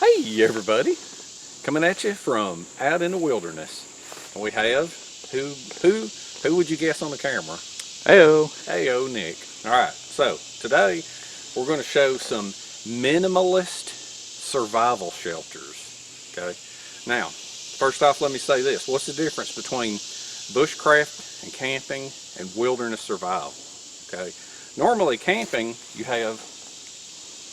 Hey everybody, coming at you from out in the wilderness. And we have, who would you guess on the camera? Heyo. Heyo, Nick. Alright, so today we're going to show some minimalist survival shelters. Okay, now first off let me say this. What's the difference between bushcraft and camping and wilderness survival? Okay, normally camping you have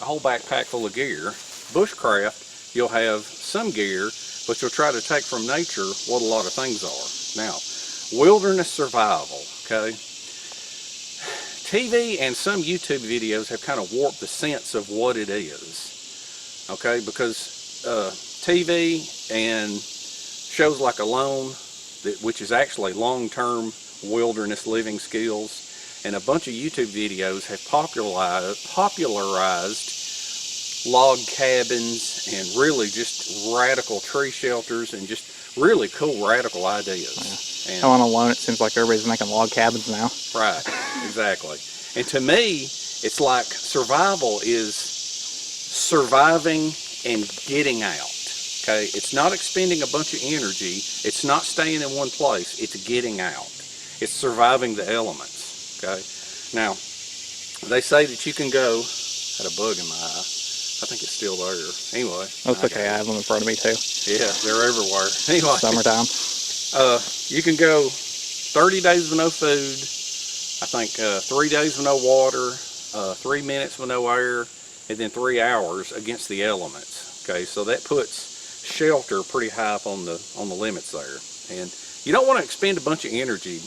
a whole backpack full of gear. Bushcraft, you'll have some gear, but you'll try to take from nature what a lot of things are. Now, wilderness survival, okay? TV and some YouTube videos have kind of warped the sense of what it is, okay? Because TV and shows like Alone, which is actually long-term wilderness living skills, and a bunch of YouTube videos have popularized log cabins and really just radical tree shelters and just really cool radical ideas. Yeah. And On Alone, it seems like everybody's making log cabins now. right, exactly. And to me, it's like survival is surviving and getting out. Okay, it's not expending a bunch of energy. It's not staying in one place. It's getting out. It's surviving the elements. Okay. Now, they say that you can go. Had a bug in my eye. I think it's still there. Anyway. That's okay. I have them in front of me too. Yeah, they're everywhere. Anyway. Summertime. You can go 30 days with no food. I think 3 days with no water, 3 minutes with no air, and then 3 hours against the elements. Okay, so that puts shelter pretty high up on the limits there. And you don't want to expend a bunch of energy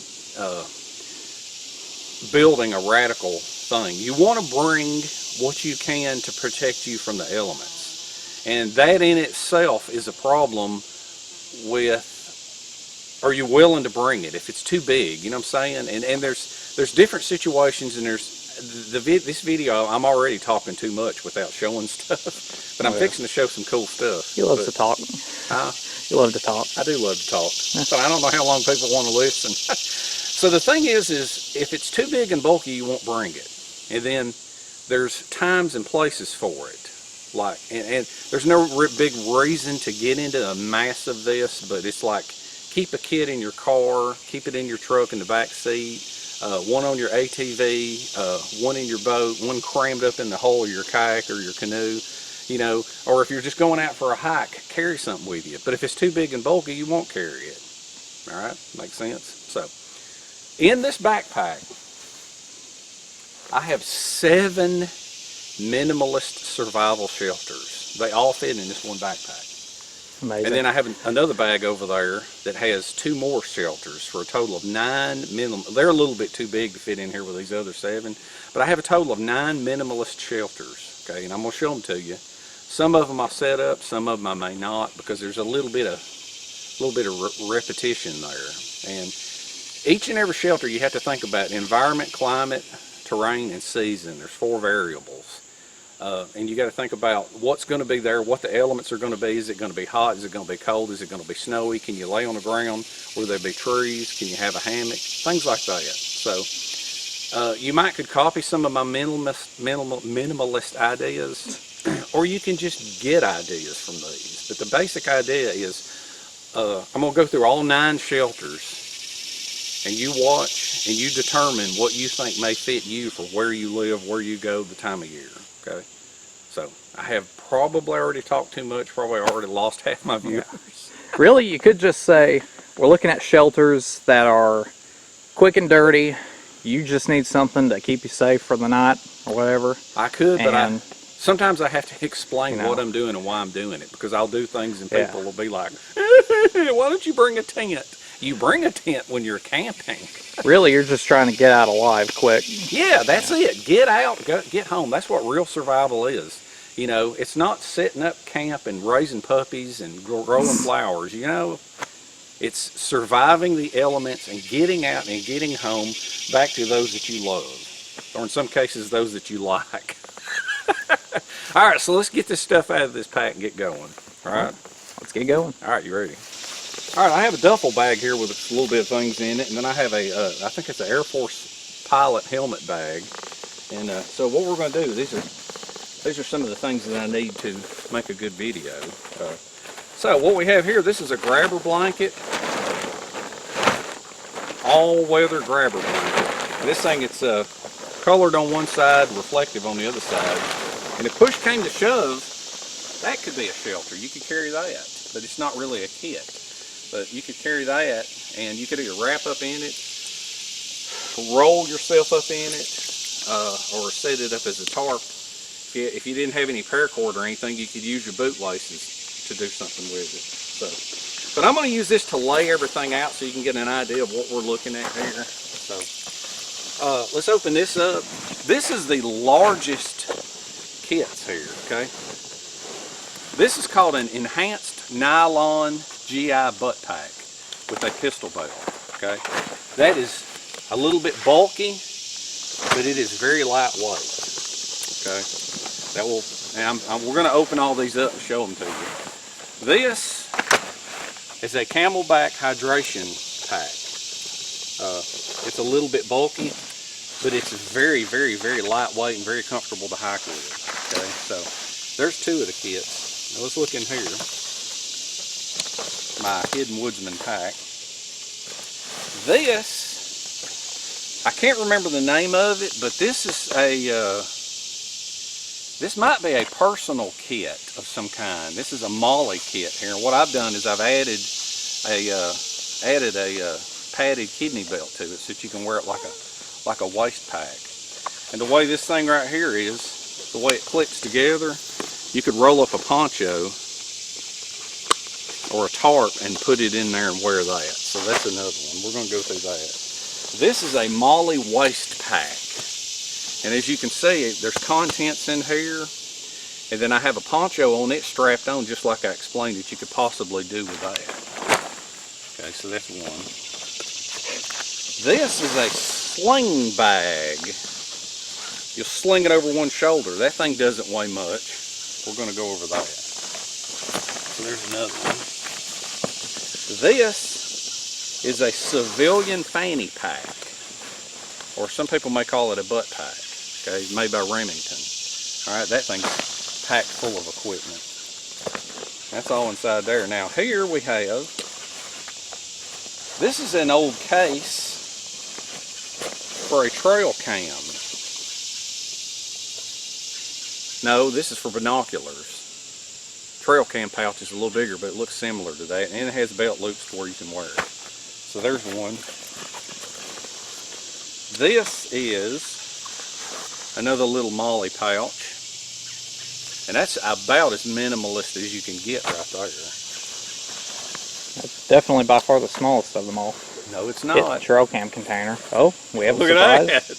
building a radical thing. You want to bring what you can to protect you from the elements, and that in itself is a problem with, are you willing to bring it if it's too big, you know what I'm saying? And there's different situations, and there's this video I'm already talking too much without showing stuff, but I'm fixing to show some cool stuff. He loves to talk. You love to talk. I do love to talk, but I don't know how long people want to listen. So the thing is if it's too big and bulky, you won't bring it. And then there's times and places for it. Like, and there's no big reason to get into a mass of this, but it's like, keep a kit in your car, keep it in your truck in the back seat, one on your ATV, one in your boat, one crammed up in the hull of your kayak or your canoe, you know, or if you're just going out for a hike, carry something with you. But if it's too big and bulky, you won't carry it. All right, makes sense? So, in this backpack, I have 7 minimalist survival shelters. They all fit in this one backpack. Amazing. And then I have another bag over there that has 2 more shelters for a total of 9 minimal. They're a little bit too big to fit in here with these other 7, but I have a total of 9 minimalist shelters. Okay, and I'm gonna show them to you. Some of them I'll set up, some of them I may not, because there's a little bit of repetition there. And each and every shelter you have to think about environment, climate, terrain, and season. There's 4 variables. And you got to think about what's going to be there, what the elements are going to be. Is it going to be hot? Is it going to be cold? Is it going to be snowy? Can you lay on the ground? Will there be trees? Can you have a hammock? Things like that. So you might could copy some of my minimalist ideas, or you can just get ideas from these. But the basic idea is I'm going to go through all 9 shelters, and you watch and you determine what you think may fit you for where you live, where you go, the time of year. Okay, so I have probably already talked too much, probably already lost half my viewers. Yeah. Really, you could just say, we're looking at shelters that are quick and dirty. You just need something to keep you safe for the night or whatever. I could, but sometimes I have to explain what I'm doing and why I'm doing it, because I'll do things and people will be like, why don't you bring a tent? You bring a tent when you're camping. Really, you're just trying to get out alive quick. Yeah, that's it. Get out, get home. That's what real survival is. You know, it's not setting up camp and raising puppies and growing flowers. You know, it's surviving the elements and getting out and getting home back to those that you love, or in some cases, those that you like. All right, so let's get this stuff out of this pack and get going. All right? Let's get going. All right, you ready? All right, I have a duffel bag here with a little bit of things in it, and then I have I think it's an Air Force pilot helmet bag. And so what we're going to do, these are these are some of the things that I need to make a good video. So what we have here, this is a grabber blanket, all-weather grabber blanket. This thing, it's colored on one side, reflective on the other side. And if push came to shove, that could be a shelter. You could carry that, but it's not really a kit. But you could carry that, and you could either wrap up in it, roll yourself up in it, or set it up as a tarp. If you didn't have any paracord or anything, you could use your bootlaces to do something with it. So, but I'm going to use this to lay everything out so you can get an idea of what we're looking at here. So, let's open this up. This is the largest kits here, okay? This is called an enhanced nylon GI butt pack with a pistol belt, okay? That is a little bit bulky, but it is very lightweight, okay? That will, and we're going to open all these up and show them to you. This is a Camelback hydration pack. It's a little bit bulky, but it's very, very, very lightweight and very comfortable to hike with. Okay, so there's two of the kits. Now let's look in here. My hidden Woodsman pack. This, I can't remember the name of it, but this is a this might be a personal kit of some kind. This is a Molly kit here. And what I've done is I've added a padded kidney belt to it so that you can wear it like a waist pack. And the way this thing right here is, the way it clicks together, you could roll up a poncho or a tarp and put it in there and wear that. So that's another one. We're going to go through that. This is a Molly waist pack. And as you can see, there's contents in here. And then I have a poncho on it strapped on just like I explained that you could possibly do with that. Okay, so that's one. This is a sling bag. You'll sling it over one shoulder. That thing doesn't weigh much. We're going to go over that. So there's another one. This is a civilian fanny pack. Or some people may call it a butt pack. Okay, made by Remington. Alright, that thing's packed full of equipment. That's all inside there. Now here we have, this is an old case for a trail cam. No, this is for binoculars. Trail cam pouch is a little bigger, but it looks similar to that, and it has belt loops to where you can wear it. So there's one. This is another little Molly pouch, and that's about as minimalist as you can get right there. That's definitely by far the smallest of them all. No, it's It's a not. trail cam container. Oh, we have a Look surprise. at that.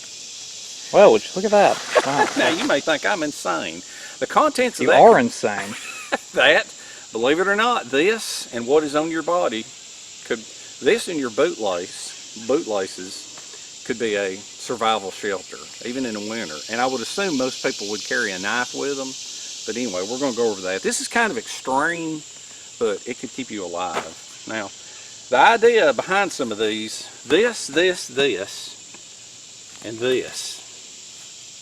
Well, would you look at that? Wow. Now you may think I'm insane. The contents of You that, are insane. that, believe it or not, this and what is on your body could, this and your bootlaces could be a survival shelter, even in the winter. And I would assume most people would carry a knife with them. But anyway, we're going to go over that. This is kind of extreme, but it could keep you alive. Now, the idea behind some of these, this, and this.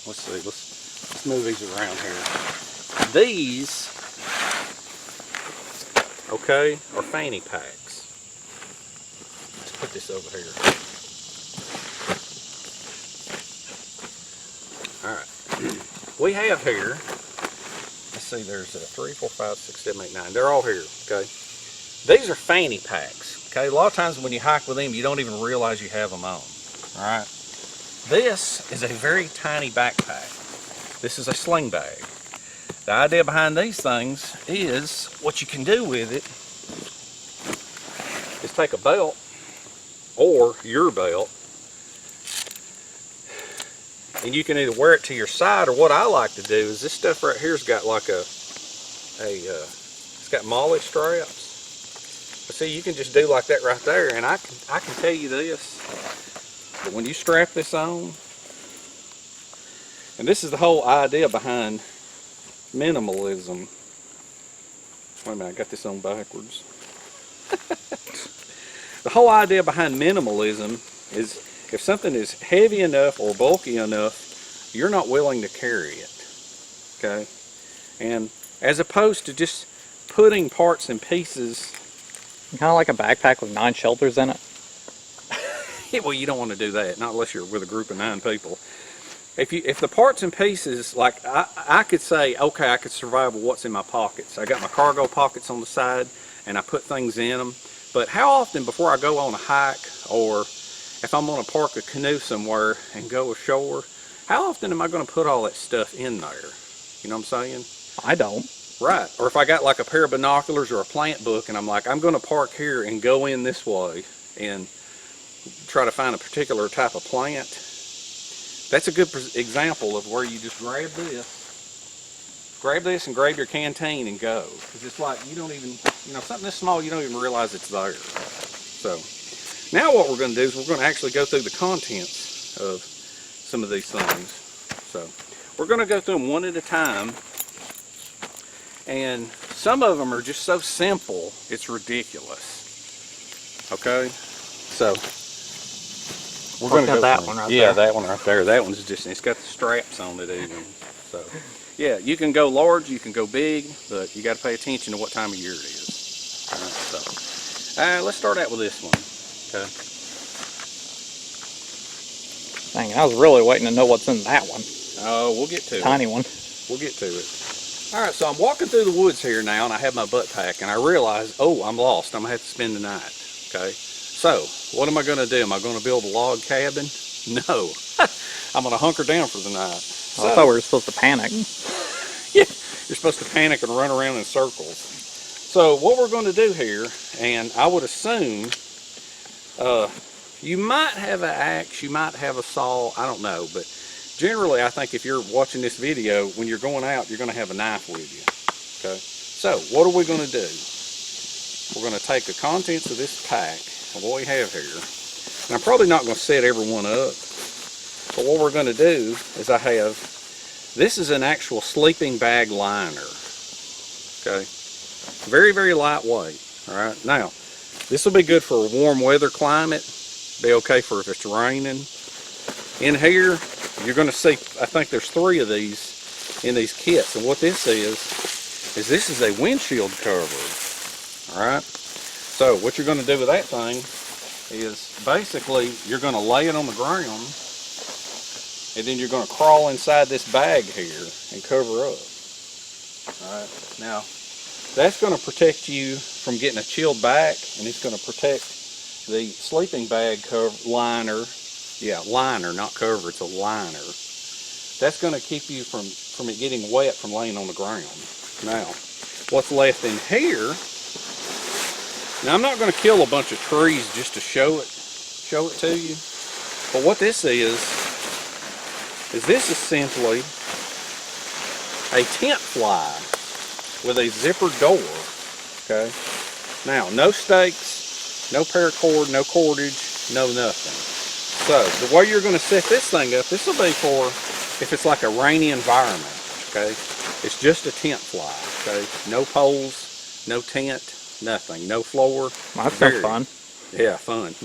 Let's see, let's move these around here. These, okay, are Fanny Packs. Let's put this over here. Alright, we have here, let's see, there's 3, 4, 5, 6, 7, 8, 9. They're all here, okay? These are Fanny Packs, okay? A lot of times when you hike with them, you don't even realize you have them on, alright? This is a very tiny backpack. This is a sling bag. The idea behind these things is what you can do with it is take a belt or your belt, and you can either wear it to your side, or what I like to do is this stuff right here's got like it's got Molly straps. But see, you can just do like that right there, and I can tell you this, but when you strap this on, and this is the whole idea behind minimalism. Wait a minute, I got this on backwards. The whole idea behind minimalism is if something is heavy enough or bulky enough, you're not willing to carry it, okay? And as opposed to just putting parts and pieces. Kind of like a backpack with 9 shelters in it. Yeah, well, you don't want to do that, not unless you're with a group of 9 people. If the parts and pieces, like I could say, okay, I could survive with what's in my pockets. I got my cargo pockets on the side, and I put things in them. But how often before I go on a hike, or if I'm going to park a canoe somewhere and go ashore, how often am I going to put all that stuff in there? You know what I'm saying? I don't. Right. Or if I got like a pair of binoculars or a plant book, and I'm like, I'm going to park here and go in this way and try to find a particular type of plant. That's a good example of where you just grab this and grab your canteen and go. Because it's like you don't even, you know, something this small, you don't even realize it's there. So now what we're going to do is we're going to actually go through the contents of some of these things. So we're going to go through them one at a time. And some of them are just so simple, it's ridiculous. Okay? So we're going to go that one right there. Yeah, that one right there. That one's just, it's got the straps on it even. So yeah, you can go large, you can go big, but you got to pay attention to what time of year it is. All right, so let's start out with this one. Okay. Dang, I was really waiting to know what's in that one. Oh, we'll get to it. Tiny one. We'll get to it. All right, so I'm walking through the woods here now, and I have my butt pack, and I realize, oh, I'm lost. I'm gonna have to spend the night. Okay. So what am I going to do? Am I going to build a log cabin? No. I'm going to hunker down for the night. So, I thought we were supposed to panic. Yeah, you're supposed to panic and run around in circles. So what we're going to do here, and I would assume you might have an axe, you might have a saw, I don't know, but generally I think if you're watching this video, when you're going out, you're going to have a knife with you. Okay. So what are we going to do? We're going to take the contents of this pack, what we have here, and I'm probably not going to set everyone up, but what we're going to do is this is an actual sleeping bag liner. Okay, very, very lightweight. All right, now this will be good for a warm weather climate, be okay for if it's raining. In here you're going to see, I think there's 3 of these in these kits, and what this is this is a windshield cover. All right, so what you're going to do with that thing is basically you're going to lay it on the ground, and then you're going to crawl inside this bag here and cover up. Alright, now that's going to protect you from getting a chilled back, and it's going to protect the sleeping bag liner. Yeah, liner, not cover, it's a liner. That's going to keep you from it getting wet from laying on the ground. Now, what's left in here, now I'm not going to kill a bunch of trees just to show it to you, but what this is this is simply a tent fly with a zippered door. Okay, now no stakes, no paracord, no cordage, no nothing. So the way you're going to set this thing up, this will be for if it's like a rainy environment. Okay, it's just a tent fly. Okay, no poles, no tent, nothing, no floor. Well, that sounds fun. Yeah, fun.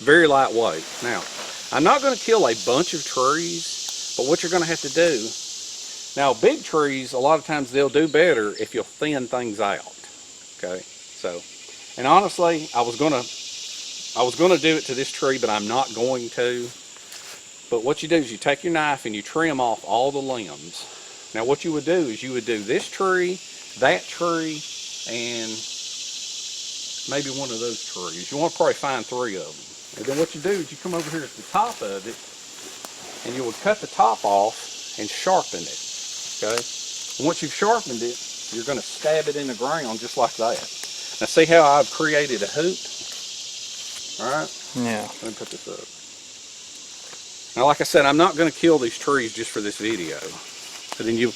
Very lightweight. Now, I'm not going to kill a bunch of trees, but what you're going to have to do, now big trees, a lot of times they'll do better if you'll thin things out. Okay, so, and honestly, I was going to do it to this tree, but I'm not going to. But what you do is you take your knife and you trim off all the limbs. Now what you would do is you would do this tree, that tree, and maybe one of those trees. You want to probably find 3 of them. And then what you do is you come over here at the top of it, and you would cut the top off and sharpen it. Okay? And once you've sharpened it, you're going to stab it in the ground just like that. Now see how I've created a hoop? Alright? Yeah. Let me put this up. Now like I said, I'm not going to kill these trees just for this video. But then you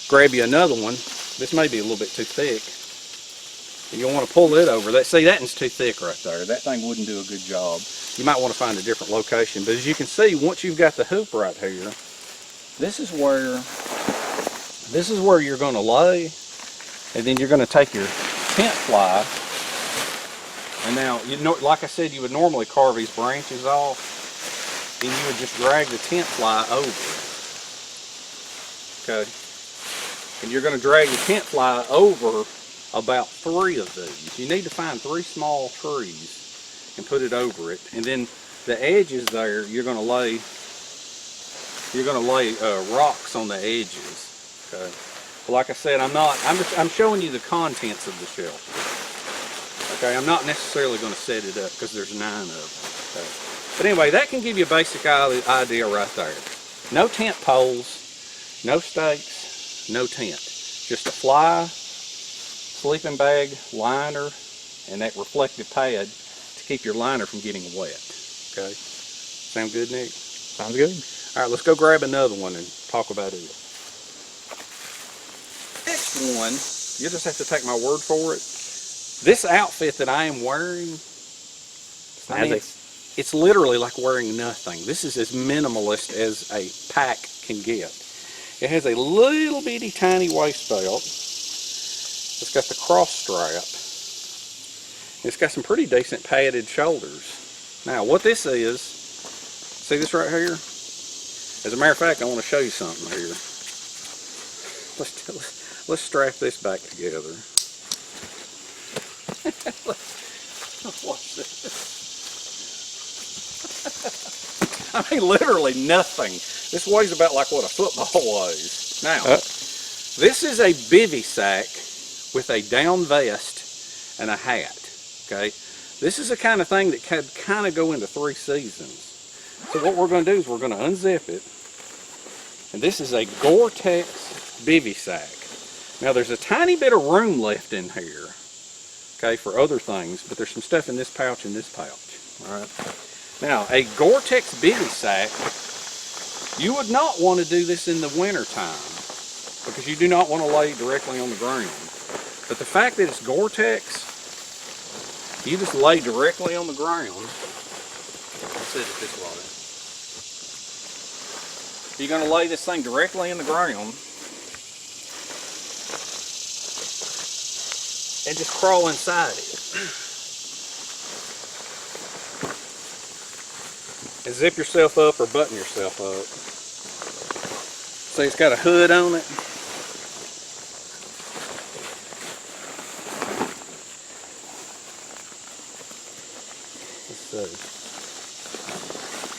grab you another one. This may be a little bit too thick. You'll want to pull it over. See, that one's too thick right there. That thing wouldn't do a good job. You might want to find a different location. But as you can see, once you've got the hoop right here, this is where you're going to lay, and then you're going to take your tent fly. And now, like I said, you would normally carve these branches off, and you would just drag the tent fly over. Okay. and you're going to drag your tent fly over about 3 of these. You need to find 3 small trees and put it over it, and then the edges there, you're going to lay rocks on the edges. Okay. But like I said, I'm showing you the contents of the shelter. Okay, I'm not necessarily going to set it up because there's 9 of them. Okay. But anyway, that can give you a basic idea right there. No tent poles, no stakes, no tent. Just a fly, sleeping bag, liner, and that reflective pad to keep your liner from getting wet. Okay? Sound good, Nick? Sounds good. All right, let's go grab another one and talk about it. Next one, you just have to take my word for it. This outfit that I am wearing, it's literally like wearing nothing. This is as minimalist as a pack can get. It has a little bitty tiny waist belt. It's got the cross strap. It's got some pretty decent padded shoulders. Now what this is, see this right here? As a matter of fact, I want to show you something here. Let's strap this back together. Watch this. I mean, literally nothing. This weighs about like what a football weighs. Now, this is a Bivvy sack with a down vest and a hat. Okay, this is the kind of thing that can kind of go into 3 seasons. So what we're going to do is we're going to unzip it, and this is a Gore-Tex Bivvy sack. Now there's a tiny bit of room left in here, okay, for other things, but there's some stuff in this pouch and this pouch. All right. Now a Gore-Tex Bivvy sack, you would not want to do this in the winter time because you do not want to lay directly on the ground. But the fact that it's Gore-Tex, you just lay directly on the ground. Let's set it this way. You're going to lay this thing directly in the ground and just crawl inside it. And zip yourself up or button yourself up. See, it's got a hood on it.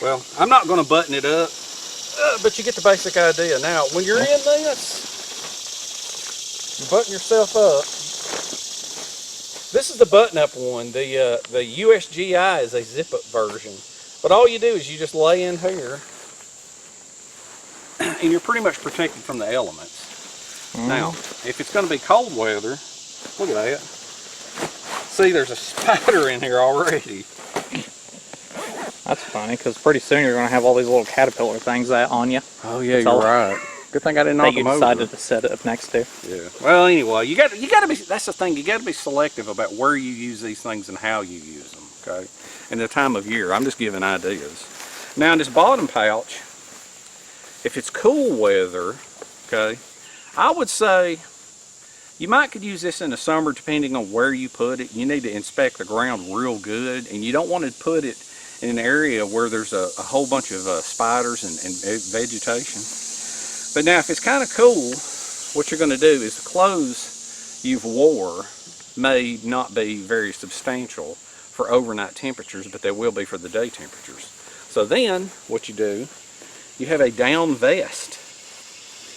Well, I'm not going to button it up, but you get the basic idea. Now, when you're in this, you button yourself up. This is the button-up one. The USGI is a zip-up version. But all you do is you just lay in here, and you're pretty much protected from the elements. Now, if it's going to be cold weather, look at that. See, there's a spider in here already. That's funny, because pretty soon you're going to have all these little caterpillar things on you. Oh yeah, you're right. Good thing I didn't knock them over. That you decided to set it up next to. Yeah. Well, anyway, you got to be. That's the thing. You got to be selective about where you use these things and how you use them. Okay. And the time of year. I'm just giving ideas. Now in this bottom pouch, if it's cool weather, okay, I would say you could use this in the summer depending on where you put it. You need to inspect the ground real good, and you don't want to put it in an area where there's a whole bunch of spiders and vegetation. But now if it's kind of cool, what you're going to do is the clothes you've wore may not be very substantial for overnight temperatures, but they will be for the day temperatures. So then what you do, you have a down vest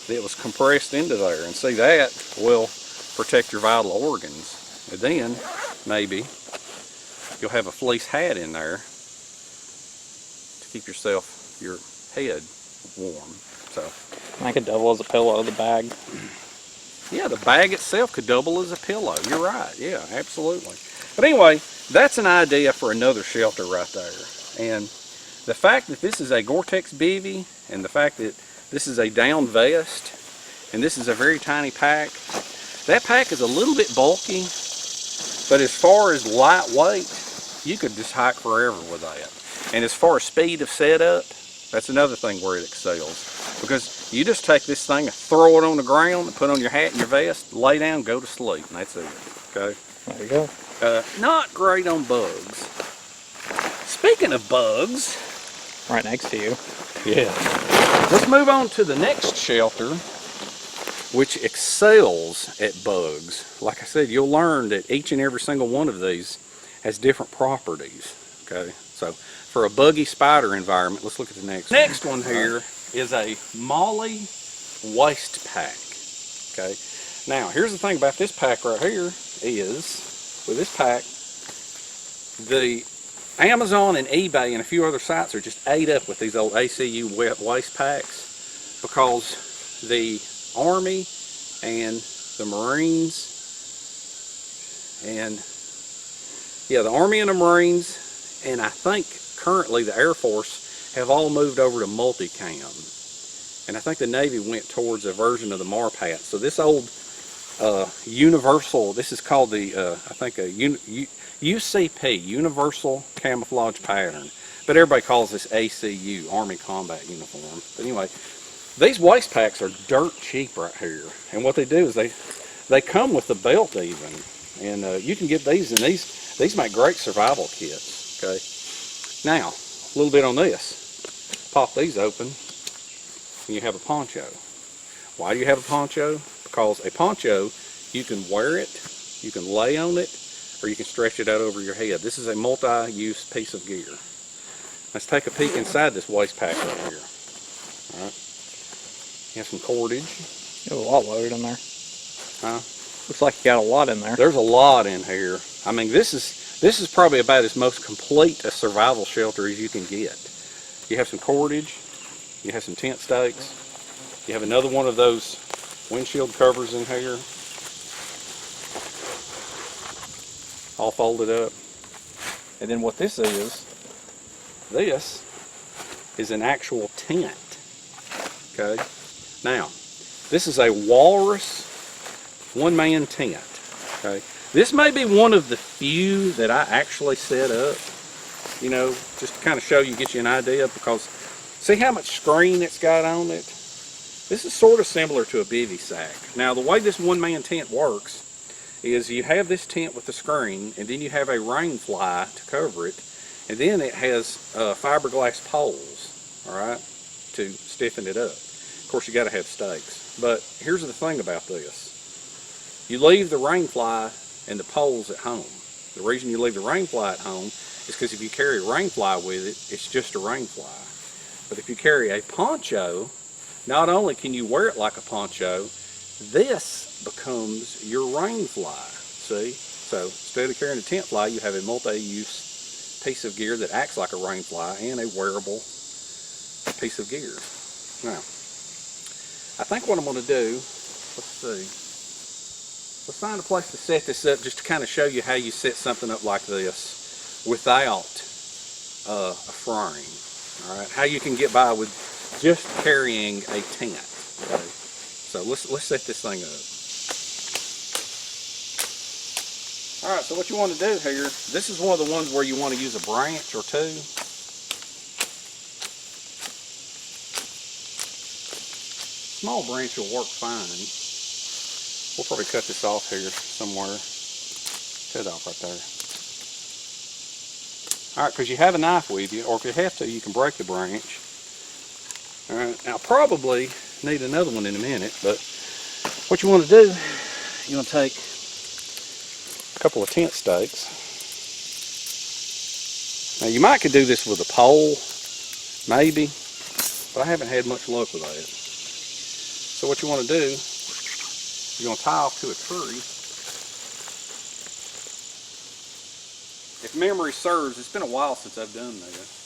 that was compressed into there, and see, that will protect your vital organs. And then maybe you'll have a fleece hat in there to keep your head warm. So I could double as a pillow, the bag. Yeah, the bag itself could double as a pillow. You're right. Yeah, absolutely. But anyway, that's an idea for another shelter right there. And the fact that this is a Gore-Tex Bivvy, and the fact that this is a down vest, and this is a very tiny pack, that pack is a little bit bulky, but as far as lightweight, you could just hike forever with that. And as far as speed of setup, that's another thing where it excels. Because you just take this thing and throw it on the ground, and put on your hat and your vest, lay down, go to sleep, and that's it. Okay? There you go. Not great on bugs. Speaking of bugs, right next to you. Yeah. Let's move on to the next shelter. which excels at bugs. Like I said, you'll learn that each and every single one of these has different properties. Okay, so for a buggy spider environment, let's look at the next. Next one here is a Molly waste pack. Okay, now here's the thing about this pack right here is, with this pack, the Amazon and eBay and a few other sites are just ate up with these old ACU waste packs, because the Army and the Marines and the Army and the Marines, and I think currently the Air Force have all moved over to multicam, and I think the Navy went towards a version of the Marpat. So this old universal, this is called the I think a UCP, Universal Camouflage Pattern, but everybody calls this ACU, Army Combat Uniform. But anyway, these waste packs are dirt cheap right here, and what they do is they come with the belt even, and you can get these, and these make great survival kits. Okay, now a little bit on this. Pop these open, and you have a poncho. Why do you have a poncho? Because a poncho, you can wear it, you can lay on it, or you can stretch it out over your head. This is a multi-use piece of gear. Let's take a peek inside this waste pack right here. All right. You have some cordage. You have a lot loaded in there. Huh? Looks like you got a lot in there. There's a lot in here. I mean, this is probably about as most complete a survival shelter as you can get. You have some cordage. You have some tent stakes. You have another one of those windshield covers in here, all folded up. And then what this is an actual tent. Okay. Now, this is a Walrus one-man tent. Okay. This may be one of the few that I actually set up, you know, just to kind of show you, get you an idea, because see how much screen it's got on it? This is sort of similar to a Bivvy Sack. Now, the way this one-man tent works is you have this tent with the screen, and then you have a rain fly to cover it, and then it has fiberglass poles, all right, to stiffen it up. Of course, you got to have stakes. But here's the thing about this. You leave the rain fly and the poles at home. The reason you leave the rain fly at home is because if you carry a rain fly with it, it's just a rain fly. But if you carry a poncho, not only can you wear it like a poncho, this becomes your rain fly. See? So instead of carrying a tent fly, you have a multi-use piece of gear that acts like a rain fly and a wearable piece of gear. Now, I think what I'm going to do, let's see, let's find a place to set this up just to kind of show you how you set something up like this without a frame. All right, how you can get by with just carrying a tent. Okay? So let's set this thing up. All right, so what you want to do here, this is one of the ones where you want to use a branch or two. Small branch will work fine. We'll probably cut this off here somewhere. Cut it off right there. All right, because you have a knife with you, or if you have to, you can break the branch. All right, now probably need another one in a minute, but what you want to do, you want to take a couple of tent stakes. Now you might could do this with a pole, maybe, but I haven't had much luck with that. So what you want to do, you're going to tie off to a tree. If memory serves, it's been a while since I've done this.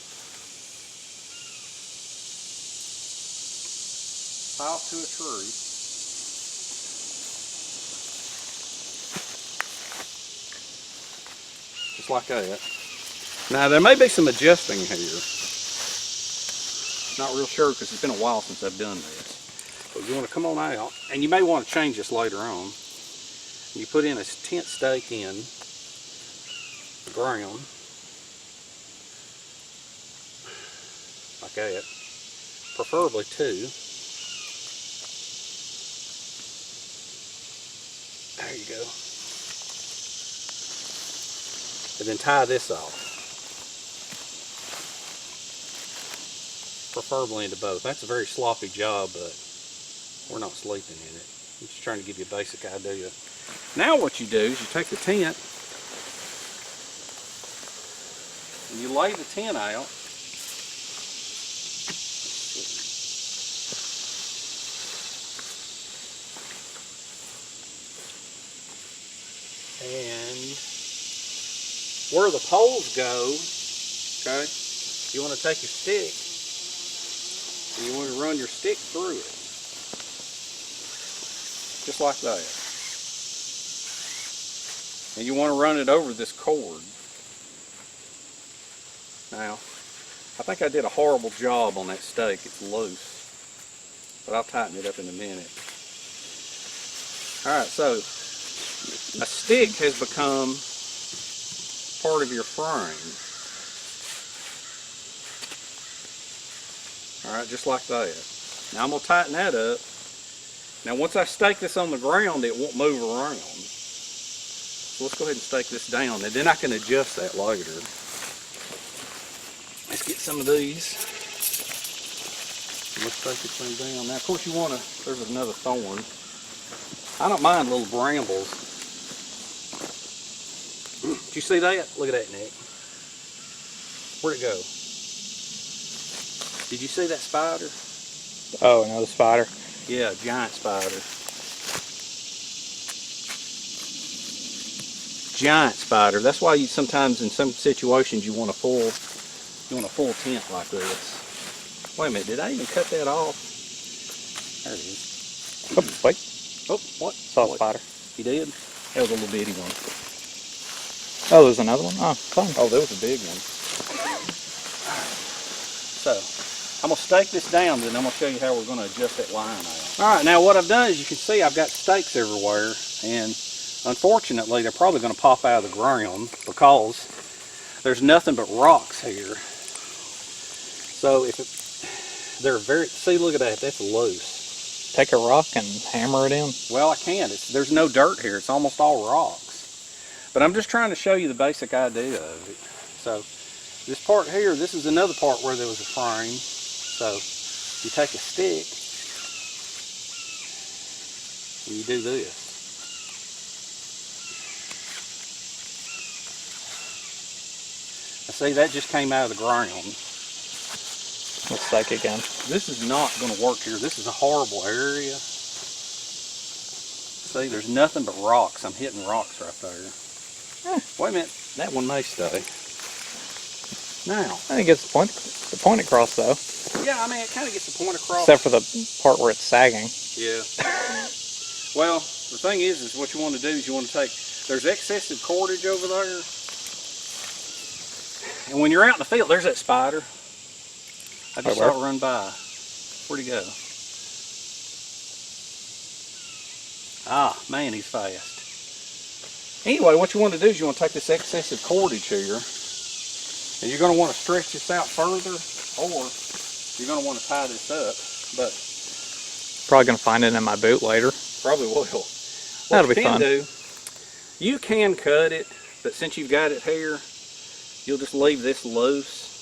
Tie off to a tree. Just like that. Now there may be some adjusting here. Not real sure because it's been a while since I've done this. But you want to come on out, and you may want to change this later on. You put in a tent stake in the ground, like that, preferably two. There you go. And then tie this off. Preferably into both. That's a very sloppy job, but we're not sleeping in it. I'm just trying to give you a basic idea. Now what you do is you take the tent and you lay the tent out. And where the poles go, okay, you want to take your stick and you want to run your stick through it. Just like that. And you want to run it over this cord. Now, I think I did a horrible job on that stake. It's loose. But I'll tighten it up in a minute. Alright, so a stick has become part of your frame. Alright, just like that. Now I'm going to tighten that up. Now once I stake this on the ground, it won't move around. So let's go ahead and stake this down, and then I can adjust that later. Let's get some of these. Let's stake this thing down. Now of course you want to, there's another thorn. I don't mind little brambles. Did you see that? Look at that, Nick. Where'd it go? Did you see that spider? Oh, another spider. Yeah, giant spider. Giant spider. That's why you sometimes in some situations you want a full tent like this. Wait a minute, did I even cut that off? There it is. Oh, wait. Oh, what? Saw a spider. You did? That was a little bitty one. Oh, there's another one? Oh, fun. Oh, there was a big one. So, I'm going to stake this down, then I'm going to show you how we're going to adjust that line out. Alright, now what I've done is you can see I've got stakes everywhere, and unfortunately they're probably going to pop out of the ground because there's nothing but rocks here. So if they're very, see, look at that, that's loose. Take a rock and hammer it in. Well, I can. There's no dirt here. It's almost all rocks. But I'm just trying to show you the basic idea of it. So this part here, this is another part where there was a frame. So you take a stick and you do this. Now see, that just came out of the ground. Let's stake again. This is not going to work here. This is a horrible area. See, there's nothing but rocks. I'm hitting rocks right there. Wait a minute. That one may stay. Now. I think it's the point across though. Yeah, I mean, it kind of gets the point across. Except for the part where it's sagging. Yeah. Well, the thing is what you want to do is you want to take, there's excessive cordage over there. And when you're out in the field, there's that spider. I just saw it run by. Where'd he go? Ah, man, he's fast. Anyway, what you want to do is you want to take this excessive cordage here, and you're going to want to stretch this out further, or you're going to want to tie this up. But probably going to find it in my boot later. Probably will. That'll be fun. You can cut it, but since you've got it here, you'll just leave this loose.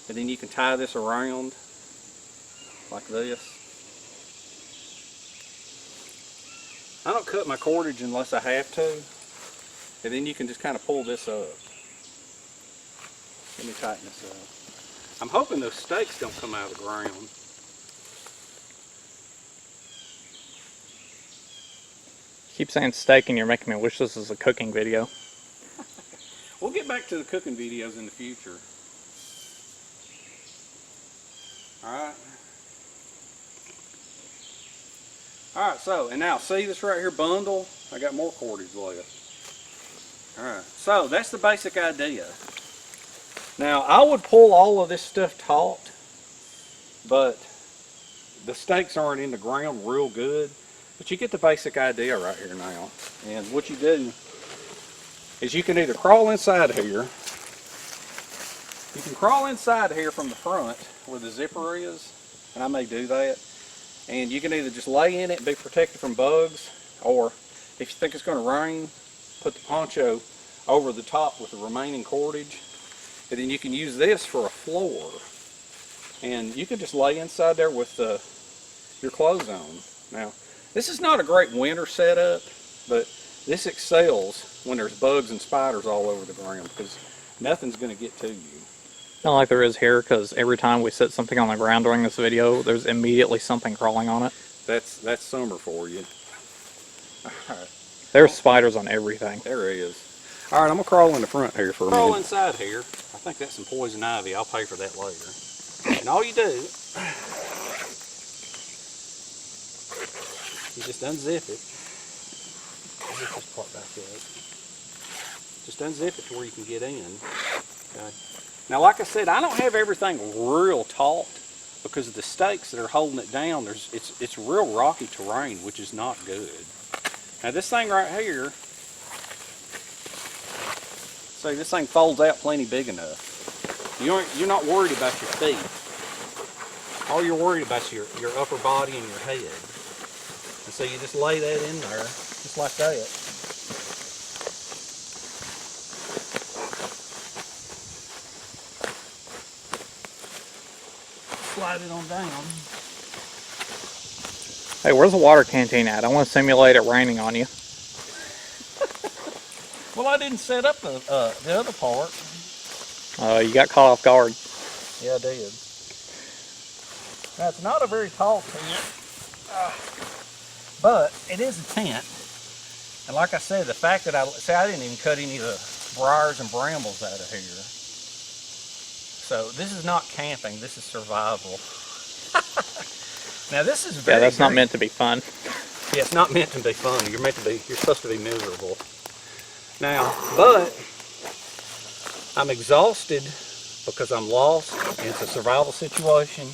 And then you can tie this around like this. I don't cut my cordage unless I have to. And then you can just kind of pull this up. Let me tighten this up. I'm hoping those stakes don't come out of the ground. Keep saying steak and you're making me wish this was a cooking video. We'll get back to the cooking videos in the future. Alright. Alright, so, and now see this right here bundle? I got more cordage left. Alright, so that's the basic idea. Now, I would pull all of this stuff taut, but the stakes aren't in the ground real good. But you get the basic idea right here now. And what you do is you can either crawl inside here. You can crawl inside here from the front where the zipper is, and I may do that. And you can either just lay in it and be protected from bugs, or if you think it's going to rain, put the poncho over the top with the remaining cordage, and then you can use this for a floor. And you can just lay inside there with your clothes on. Now, This is not a great winter setup, but this excels when there's bugs and spiders all over the ground because nothing's going to get to you. Not like there is here, because every time we set something on the ground during this video, there's immediately something crawling on it. That's summer for you. All right. There's spiders on everything. There is. All right, I'm going to crawl in the front here for a minute. Crawl inside here. I think that's some poison ivy. I'll pay for that later. And all you do, you just unzip it. Zip this part back up. Just unzip it to where you can get in. Okay. Now, like I said, I don't have everything real taut because of the stakes that are holding it down. It's real rocky terrain, which is not good. Now, this thing right here, see, this thing folds out plenty big enough. You're not worried about your feet. All you're worried about is your upper body and your head. And so you just lay that in there, just like that. Slide it on down. Hey, where's the water canteen at? I want to simulate it raining on you. Well, I didn't set up the other part. You got caught off guard. Yeah, I did. Now, it's not a very tall tent, but it is a tent. And like I said, the fact that I didn't even cut any of the briars and brambles out of here. So this is not camping, this is survival. Now this is very... Yeah, that's not meant to be fun. Yeah, it's not meant to be fun. You're supposed to be miserable. Now, but I'm exhausted because I'm lost and it's a survival situation.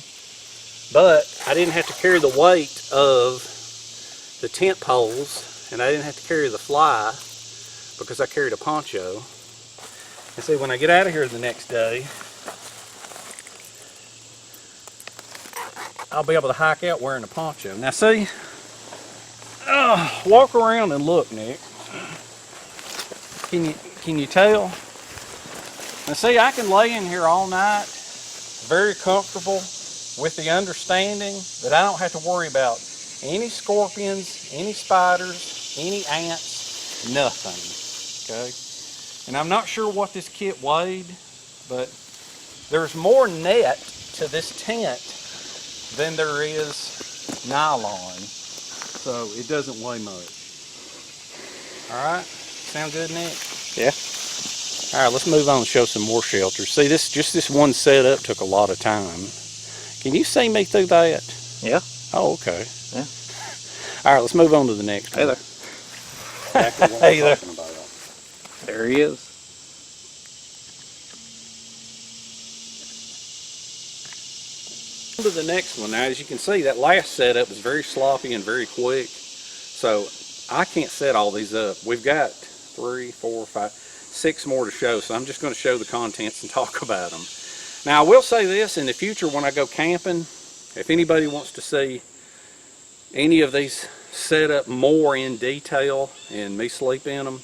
But I didn't have to carry the weight of the tent poles and I didn't have to carry the fly because I carried a poncho. And see, when I get out of here the next day, I'll be able to hike out wearing a poncho. Now see, walk around and look, Nick. Can you tell? Now see, I can lay in here all night, very comfortable, with the understanding that I don't have to worry about any scorpions, any spiders, any ants, nothing. Okay? And I'm not sure what this kit weighed, but there's more net to this tent than there is nylon, so it doesn't weigh much. All right, sound good, Nick? Yeah. All right, let's move on and show some more shelters. See, this one setup took a lot of time. Can you see me through that? Yeah. Oh, okay. Yeah. All right, let's move on to the next one. Hey there. Exactly what Hey we're there. talking about. There he is. To the next one. Now, as you can see, that last setup was very sloppy and very quick, so I can't set all these up. We've got 3, 4, 5, 6 more to show, so I'm just going to show the contents and talk about them. Now, I will say this, in the future when I go camping, if anybody wants to see any of these set up more in detail and me sleep in them,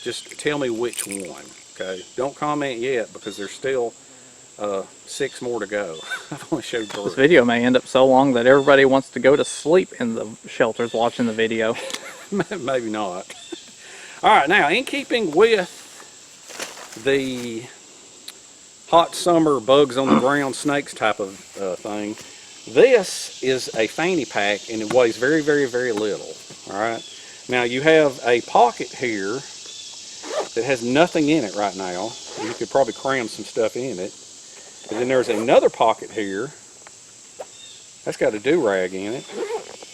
just tell me which one, okay? Don't comment yet because there's still 6 more to go. I've only showed 3. This video may end up so long that everybody wants to go to sleep in the shelters watching the video. Maybe not. All right, now in keeping with the hot summer bugs on the ground snakes type of thing, this is a fanny pack and it weighs very, very, very little. All right. Now you have a pocket here that has nothing in it right now. You could probably cram some stuff in it. And then there's another pocket here. That's got a do-rag in it.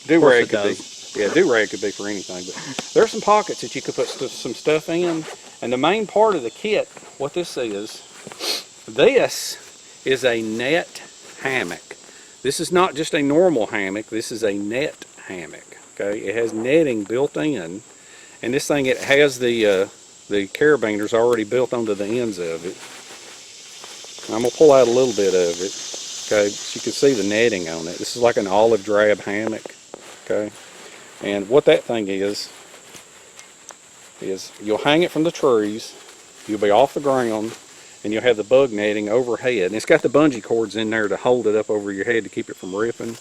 Do-rag could be, yeah, do-rag could be for anything. But there's some pockets that you could put some stuff in. And the main part of the kit, what this is a net hammock. This is not just a normal hammock. This is a net hammock. Okay, it has netting built in, and this thing, it has the carabiners already built onto the ends of it. I'm going to pull out a little bit of it, okay, so you can see the netting on it. This is like an olive drab hammock, okay, and what that thing is you'll hang it from the trees, you'll be off the ground, and you'll have the bug netting overhead, and it's got the bungee cords in there to hold it up over your head to keep it from ripping.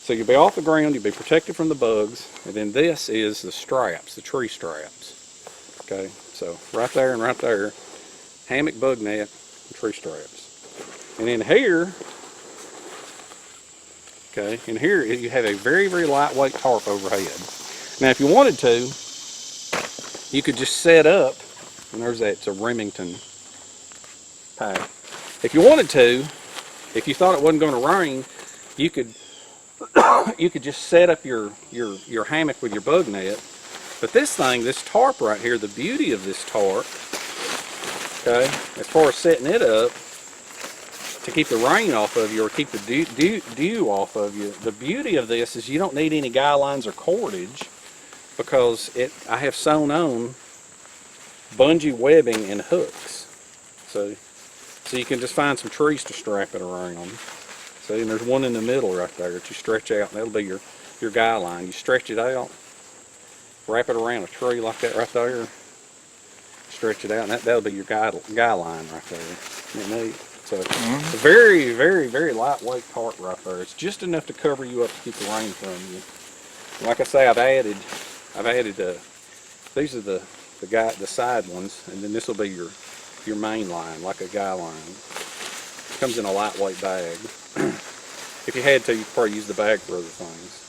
So you'll be off the ground, you'll be protected from the bugs, and then this is the straps, the tree straps. Okay, so right there and right there, hammock, bug net, and tree straps. And in here, okay, in here you have a very, very lightweight tarp overhead. Now if you wanted to, you could just set up, and there's that, it's a Remington pack. If you wanted to, if you thought it wasn't going to rain, you could just set up your hammock with your bug net. But this thing, this tarp right here, the beauty of this tarp, okay, as far as setting it up to keep the rain off of you or keep the dew off of you, the beauty of this is you don't need any guy lines or cordage, because I have sewn on bungee webbing and hooks. So you can just find some trees to strap it around. See, and there's one in the middle right there that you stretch out, and that'll be your guy line. You stretch it out, wrap it around a tree like that right there, stretch it out, and that'll be your guy line right there. Isn't it neat? So it's a very, very, very lightweight tarp right there. It's just enough to cover you up to keep the rain from you. Like I say, I've added these are the side ones, and then this will be your main line, like a guy line. It comes in a lightweight bag. If you had to, you could probably use the bag for other things.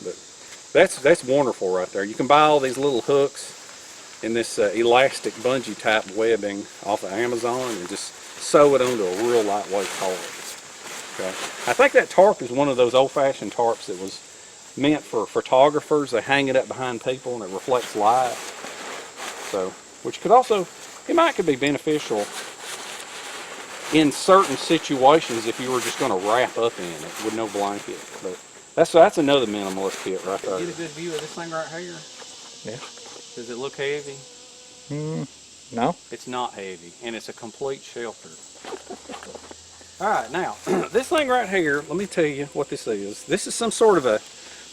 But that's wonderful right there. You can buy all these little hooks in this elastic bungee type webbing off of Amazon and just sew it onto a real lightweight tarp. Okay. I think that tarp is one of those old-fashioned tarps that was meant for photographers. They hang it up behind people and it reflects light. So, which could also, could be beneficial in certain situations if you were just going to wrap up in it with no blanket. But that's another minimalist kit right there. Get a good view of this thing right here. Yeah. Does it look heavy? No. It's not heavy, and it's a complete shelter. All right, now this thing right here. Let me tell you what this is. This is some sort of a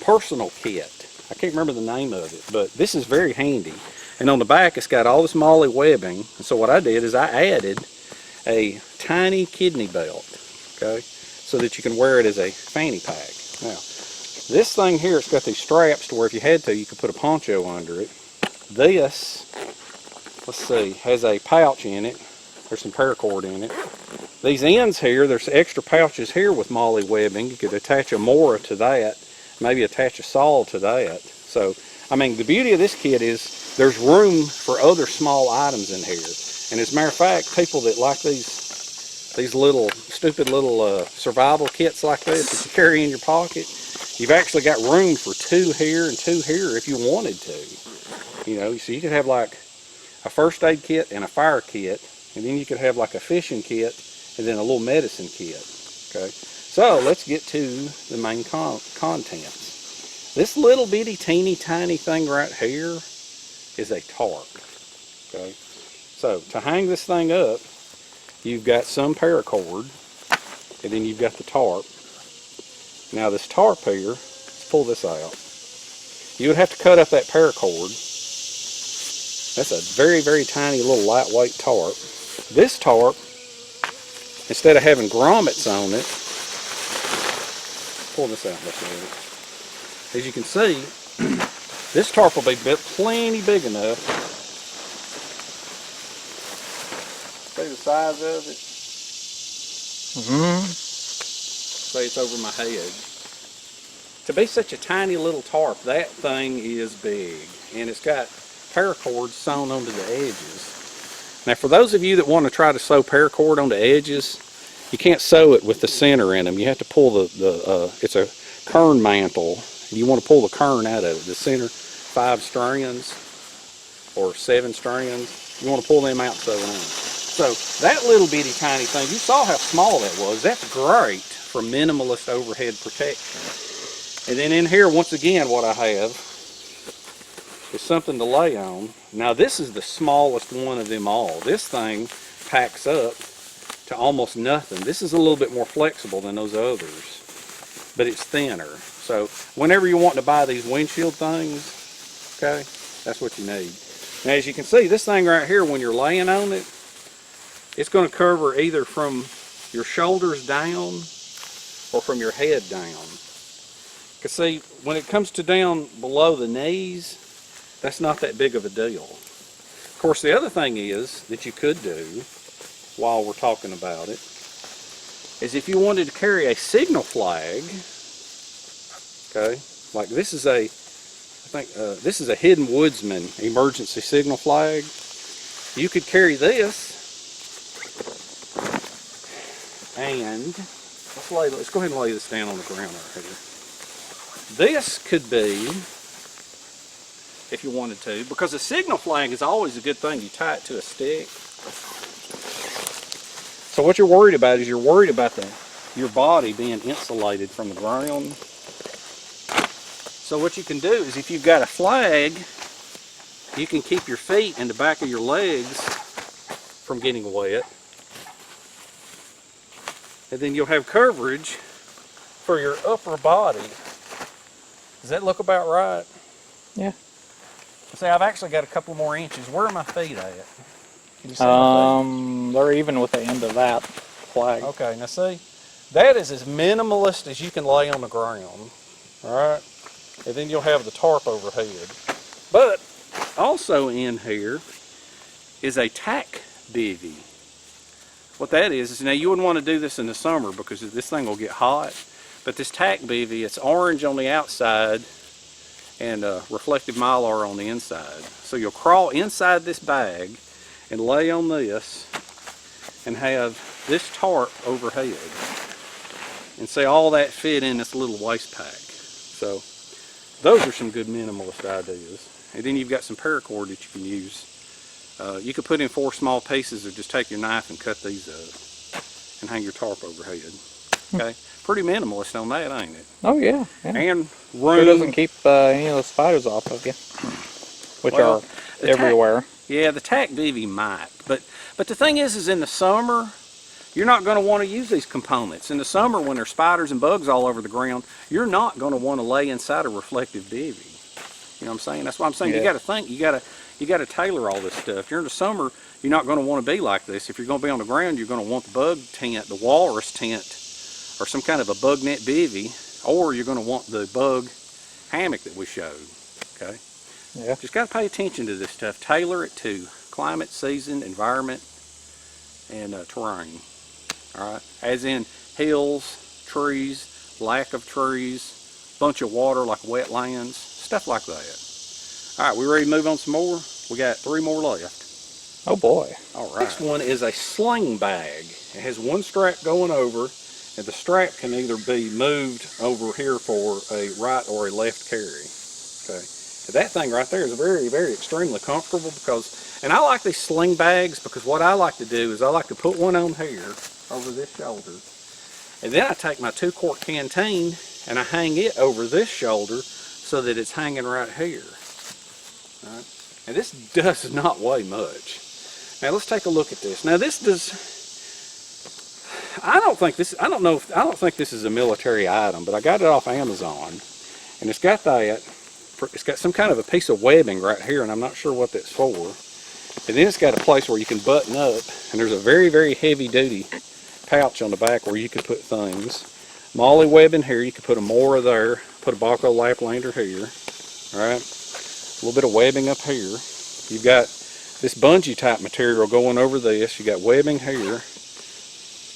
personal kit. I can't remember the name of it, but this is very handy. And on the back, it's got all this MOLLE webbing. And so what I did is I added a tiny kidney belt, okay, so that you can wear it as a fanny pack. Now, this thing here, it's got these straps to where if you had to, you could put a poncho under it. This, let's see, has a pouch in it. There's some paracord in it. These ends here, there's extra pouches here with MOLLE webbing. You could attach a Mora to that, maybe attach a saw to that. So, I mean, the beauty of this kit is there's room for other small items in here. And as a matter of fact, people that like these little, stupid little survival kits like this that you carry in your pocket, you've actually got room for 2 here and 2 here if you wanted to. You know, so you could have like a first aid kit and a fire kit, and then you could have like a fishing kit and then a little medicine kit. Okay, so let's get to the main contents. This little bitty teeny tiny thing right here is a tarp. Okay, so to hang this thing up, you've got some paracord, and then you've got the tarp. Now this tarp here, let's pull this out. You would have to cut up that paracord. That's a very, very tiny little lightweight tarp. This tarp, instead of having grommets on it, pull this out and look at it. As you can see, this tarp will be plenty big enough. See the size of it? Say it's over my head. To be such a tiny little tarp, that thing is big. And it's got paracord sewn onto the edges. Now for those of you that want to try to sew paracord on the edges, you can't sew it with the center in them. You have to pull it's a kern mantle. You want to pull the kern out of it. The center 5 strands or 7 strands, you want to pull them out and sew it on. So that little bitty tiny thing, you saw how small that was. That's great for minimalist overhead protection. And then in here, once again, what I have is something to lay on. Now this is the smallest one of them all. This thing packs up to almost nothing. This is a little bit more flexible than those others, but it's thinner. So whenever you want to buy these windshield things, okay, that's what you need. Now as you can see, this thing right here, when you're laying on it, it's going to cover either from your shoulders down or from your head down. Because see, when it comes to down below the knees, that's not that big of a deal. Of course, the other thing is that you could do, while we're talking about it, is if you wanted to carry a signal flag, okay, like this is a, I think this is a hidden Woodsman emergency signal flag. You could carry this, and let's go ahead and lay this down on the ground right here. This could be, if you wanted to, because a signal flag is always a good thing. You tie it to a stick. So what you're worried about is you're worried about your body being insulated from the ground. So what you can do is if you've got a flag, you can keep your feet and the back of your legs from getting wet. And then you'll have coverage for your upper body. Does that look about right? Yeah. See, I've actually got a couple more inches. Where are my feet at? Can you see my feet? They're even with the end of that flag. Okay, now see, that is as minimalist as you can lay on the ground. Alright? And then you'll have the tarp overhead. But also in here is a Tack Bivy. What that is now you wouldn't want to do this in the summer because this thing will get hot. But this Tack Bivy, it's orange on the outside and reflective mylar on the inside. So you'll crawl inside this bag and lay on this and have this tarp overhead. And see all that fit in this little waist pack. So those are some good minimalist ideas. And then you've got some paracord that you can use. You could put in 4 small pieces or just take your knife and cut these up and hang your tarp overhead. Okay, pretty minimalist on that, ain't it? Oh yeah. And room. It doesn't keep any of the spiders off of you, which are everywhere. Yeah, the Tack Bivy might, but the thing is in the summer, you're not going to want to use these components. In the summer, when there's spiders and bugs all over the ground, you're not going to want to lay inside a reflective bivy. You know what I'm saying? That's why I'm saying you got to think. You got to tailor all this stuff. During the summer, you're not going to want to be like this. If you're going to be on the ground, you're going to want the bug tent, the Walrus tent, or some kind of a bug net bivy, or you're going to want the bug hammock that we showed. Okay. Yeah. Just got to pay attention to this stuff. Tailor it to climate, season, environment, and terrain. All right. As in hills, trees, lack of trees, bunch of water like wetlands, stuff like that. All right. We ready to move on some more? We got 3 more left. Oh boy. All right. Next one is a sling bag. It has one strap going over, and the strap can either be moved over here for a right or a left carry. Okay. That thing right there is very, very extremely comfortable because, and I like these sling bags because what I like to do is I like to put one on here over this shoulder, and then I take my 2-quart canteen and I hang it over this shoulder so that it's hanging right here. All right. And this does not weigh much. Now let's take a look at this. Now this does, I don't think this is a military item, but I got it off Amazon, and it's got some kind of a piece of webbing right here, and I'm not sure what that's for. And then it's got a place where you can button up, and there's a very, very heavy duty pouch on the back where you can put things. Molly webbing here, you can put a Mora there, put a Balco Laplander here, alright? A little bit of webbing up here. You've got this bungee type material going over this. You got webbing here.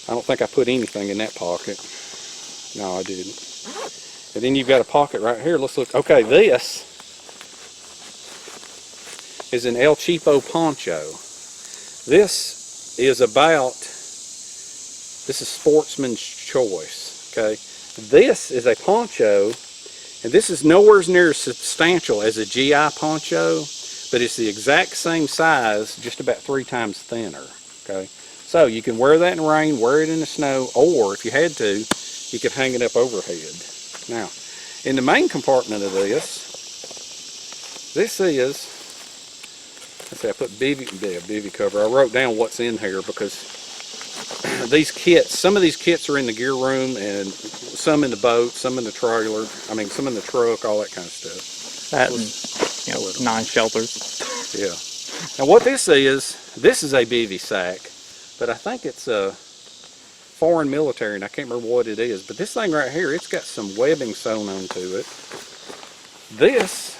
I don't think I put anything in that pocket. No, I didn't. And then you've got a pocket right here. Let's look. Okay, this is an El Cheapo Poncho. This is Sportsman's Choice. Okay, this is a poncho, and this is nowhere near as substantial as a GI poncho, but it's the exact same size, just about 3 times thinner. Okay, so you can wear that in the rain, wear it in the snow, or if you had to, you could hang it up overhead. Now, in the main compartment of this is, let's see, I put Bivvy cover. I wrote down what's in here because these kits, some of these kits are in the gear room, and some in the boat, some in the trailer, some in the truck, all that kind of stuff. That and, 9 shelters. Yeah. Now what this is a Bivvy Sack, but I think it's foreign military, and I can't remember what it is, but this thing right here, it's got some webbing sewn onto it. This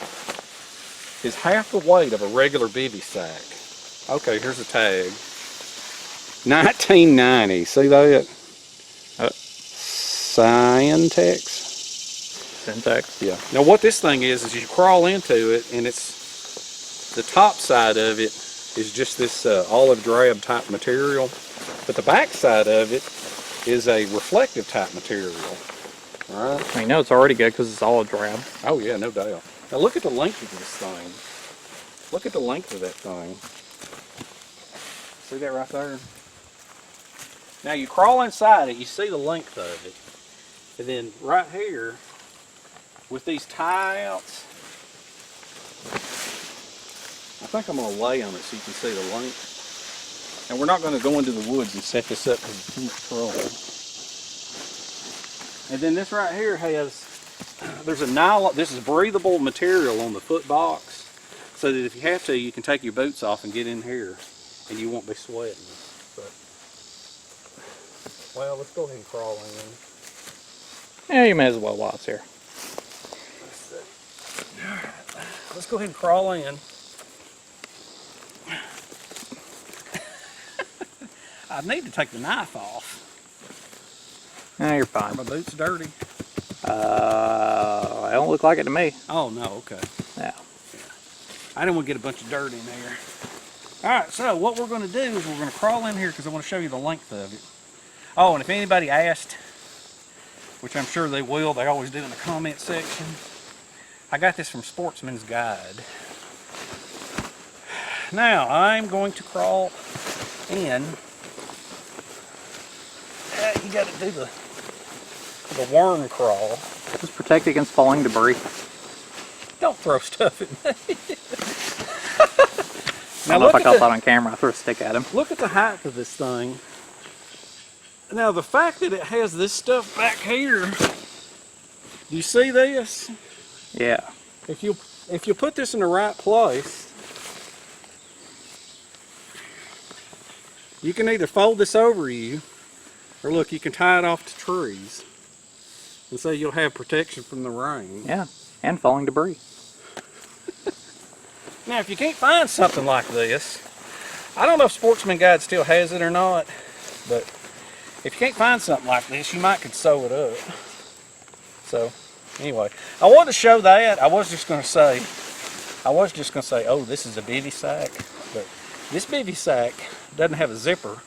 is half the weight of a regular Bivvy sack. Okay, here's a tag. 1990, see that? Syntex. Syntax. Yeah. Now what this thing is you crawl into it, and it's the top side of it is just this olive drab type material, but the back side of it is a reflective type material. All right. I mean, no, it's already good because it's olive drab. Oh yeah, no doubt. Now look at the length of this thing. Look at the length of that thing. See that right there? Now you crawl inside it, you see the length of it. And then right here, with these tie outs, I think I'm going to lay on it so you can see the length. And we're not going to go into the woods and set this up because it's too much trouble. And then this right here has, there's a nylon, this is breathable material on the foot box, so that if you have to, you can take your boots off and get in here and you won't be sweating. But, well, let's go ahead and crawl in. Yeah, you may as well while it's here. Let's see. All right. Let's go ahead and crawl in. I need to take the knife off. No, you're fine. Are my boots dirty? They don't look like it to me. Oh, no, okay. Yeah. I didn't want to get a bunch of dirt in there. All right, so what we're going to do is we're going to crawl in here because I want to show you the length of it. Oh, and if anybody asked, which I'm sure they will, they always do in the comment section, I got this from Sportsman's Guide. Now, I'm going to crawl in. You got to do the worm crawl. Just protect against falling debris. Don't throw stuff at me. I don't know if I caught that on camera. I threw a stick at him. Look at the height of this thing. Now the fact that it has this stuff back here, do you see this? Yeah. If you put this in the right place, you can either fold this over you, or look, you can tie it off to trees. And so you'll have protection from the rain. Yeah, and falling debris. Now if you can't find something like this, I don't know if Sportsman Guide still has it or not, but if you can't find something like this, you might could sew it up. So anyway, I wanted to show that. I was just going to say, oh, this is a Bivvy sack, but this Bivvy sack doesn't have a zipper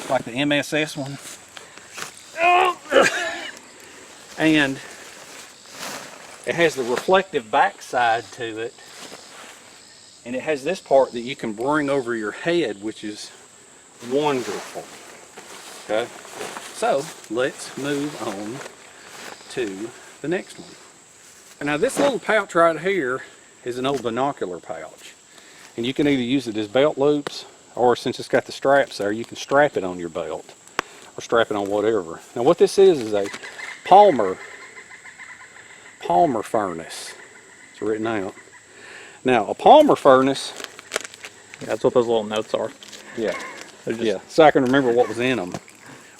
like the MSS one. And it has the reflective back side to it, and it has this part that you can bring over your head, which is wonderful. Okay, so let's move on to the next one. And now this little pouch right here is an old binocular pouch, and you can either use it as belt loops, or since it's got the straps there, you can strap it on your belt or strap it on whatever. Now what this is a Palmer furnace. It's written out. Now a Palmer furnace, Yeah, that's what those little notes are. yeah, They're just, yeah, so I can remember what was in them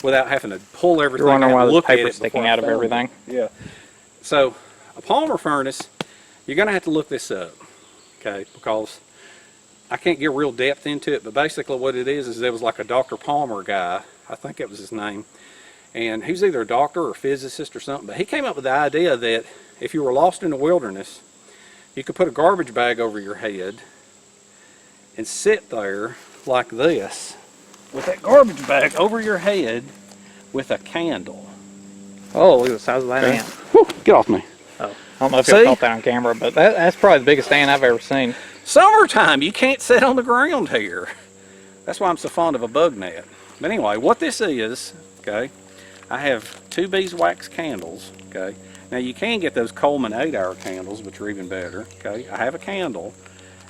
without having to pull everything You're out wondering why and there's look at paper it sticking before I out of found everything. it. Yeah. So a Palmer furnace, you're going to have to look this up, okay, because I can't get real depth into it, but basically what it is there was like a Dr. Palmer guy, I think that was his name, and he was either a doctor or a physicist or something, but he came up with the idea that if you were lost in the wilderness, you could put a garbage bag over your head and sit there like this with that garbage bag over your head with a candle. Oh, look at the size of that ant. Whew, get off me. Oh, I don't know if you caught that on camera, but that's probably the biggest ant I've ever seen. Summertime, you can't sit on the ground here. That's why I'm so fond of a bug net. But anyway, what this is, okay, I have 2 beeswax candles, okay. Now you can get those Coleman 8-hour candles, which are even better, okay. I have a candle,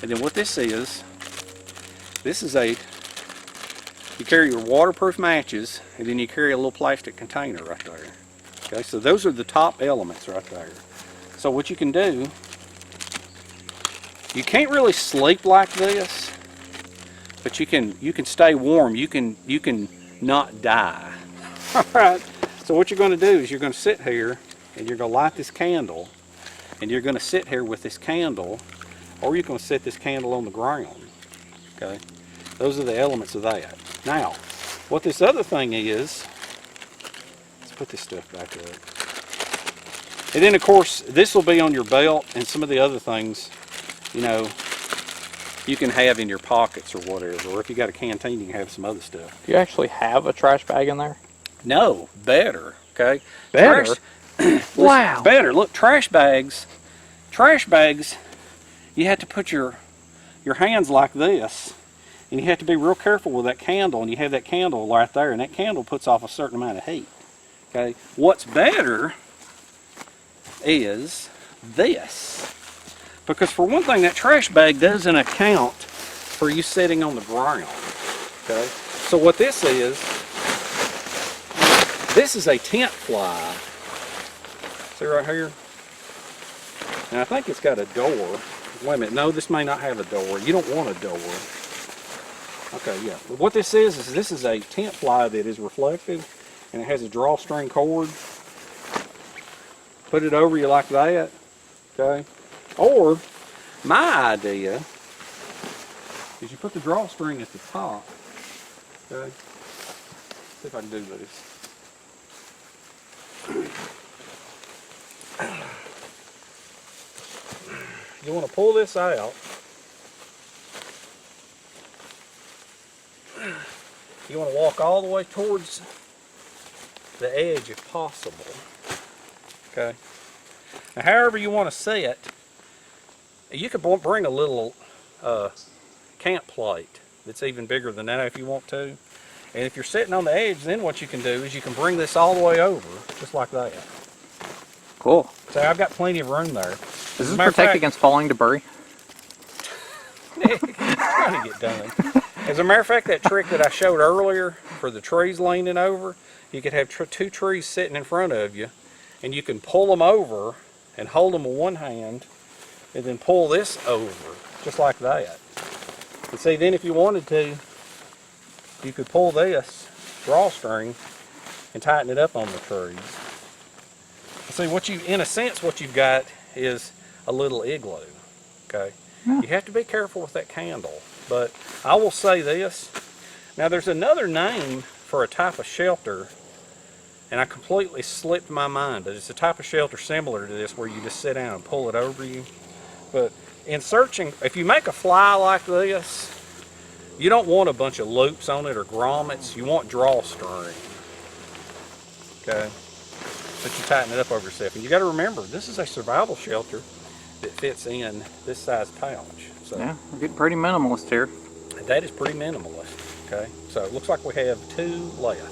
and then what this is you carry your waterproof matches, and then you carry a little plastic container right there. Okay, so those are the top elements right there. So what you can do, you can't really sleep like this, but you can stay warm. You can not die. All right, so what you're going to do is you're going to sit here and you're going to light this candle, and you're going to sit here with this candle, or you're going to set this candle on the ground. Okay, those are the elements of that. Now, what this other thing is, let's put this stuff back up. And then of course, this will be on your belt, and some of the other things, you know, you can have in your pockets or whatever. Or if you got a canteen, you can have some other stuff. Do you actually have a trash bag in there? No, better, okay? Better? Wow. Better. Look, trash bags, you have to put your hands like this, and you have to be real careful with that candle, and you have that candle right there, and that candle puts off a certain amount of heat. Okay? What's better is this. Because for one thing, that trash bag doesn't account for you sitting on the ground. Okay? So what this is a tent fly. See right here? And I think it's got a door. Wait a minute, no, this may not have a door. You don't want a door. Okay, yeah. But what this is this is a tent fly that is reflective, and it has a drawstring cord. Put it over you like that, okay? Or, my idea is you put the drawstring at the top, okay? See if I can do this. You want to pull this out. You want to walk all the way towards the edge if possible. Okay. Now, however you want to sit, you could bring a little camp plate that's even bigger than that if you want to. And if you're sitting on the edge, then what you can do is you can bring this all the way over, just like that. Cool. So I've got plenty of room there. Does this protect against falling debris? Trying to get done. As a matter of fact, that trick that I showed earlier for the trees leaning over, you could have two trees sitting in front of you, and you can pull them over and hold them with one hand, and then pull this over, just like that. And see, then if you wanted to, you could pull this drawstring and tighten it up on the trees. See, in a sense, what you've got is a little igloo, okay? Yeah. You have to be careful with that candle, but I will say this. Now, there's another name for a type of shelter, and I completely slipped my mind, but it's a type of shelter similar to this where you just sit down and pull it over you. But in searching, if you make a fly like this, you don't want a bunch of loops on it or grommets. You want drawstring, okay? But you tighten it up over yourself. And you got to remember, this is a survival shelter that fits in this size pouch. So yeah, we're getting pretty minimalist here. That is pretty minimalist, okay? So it looks like we have 2 left.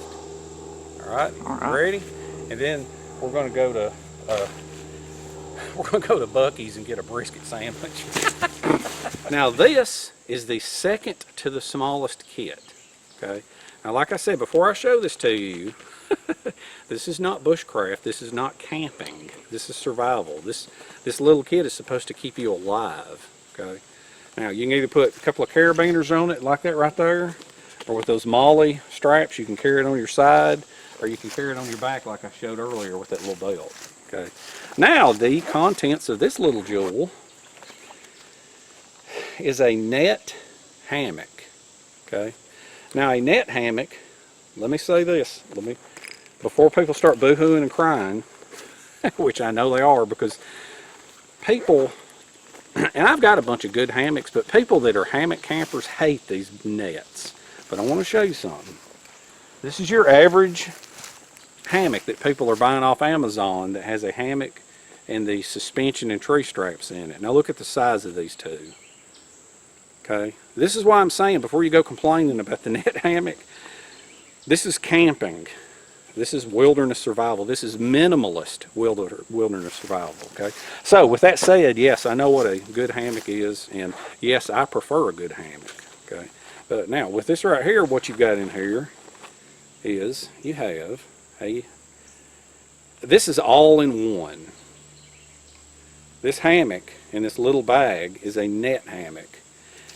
All right. Ready? And then we're going to go to Buc-ee's and get a brisket sandwich. Now this is the second to the smallest kit, okay? Now like I said, before I show this to you, this is not bushcraft, this is not camping, this is survival. This little kit is supposed to keep you alive, okay? Now you can either put a couple of carabiners on it like that right there, or with those molly straps you can carry it on your side, or you can carry it on your back like I showed earlier with that little belt, okay? Now the contents of this little jewel is a net hammock, okay? Now a net hammock, let me say this, before people start boo-hooing and crying, which I know they are, because people, and I've got a bunch of good hammocks, but people that are hammock campers hate these nets. But I want to show you something. This is your average hammock that people are buying off Amazon that has a hammock and the suspension and tree straps in it. Now look at the size of these two. Okay, this is why I'm saying before you go complaining about the net hammock, this is camping. This is wilderness survival. This is minimalist wilderness survival, okay? So with that said, yes, I know what a good hammock is, and yes, I prefer a good hammock, okay? But now with this right here, what you've got in here is you have this is all in one. This hammock in this little bag is a net hammock.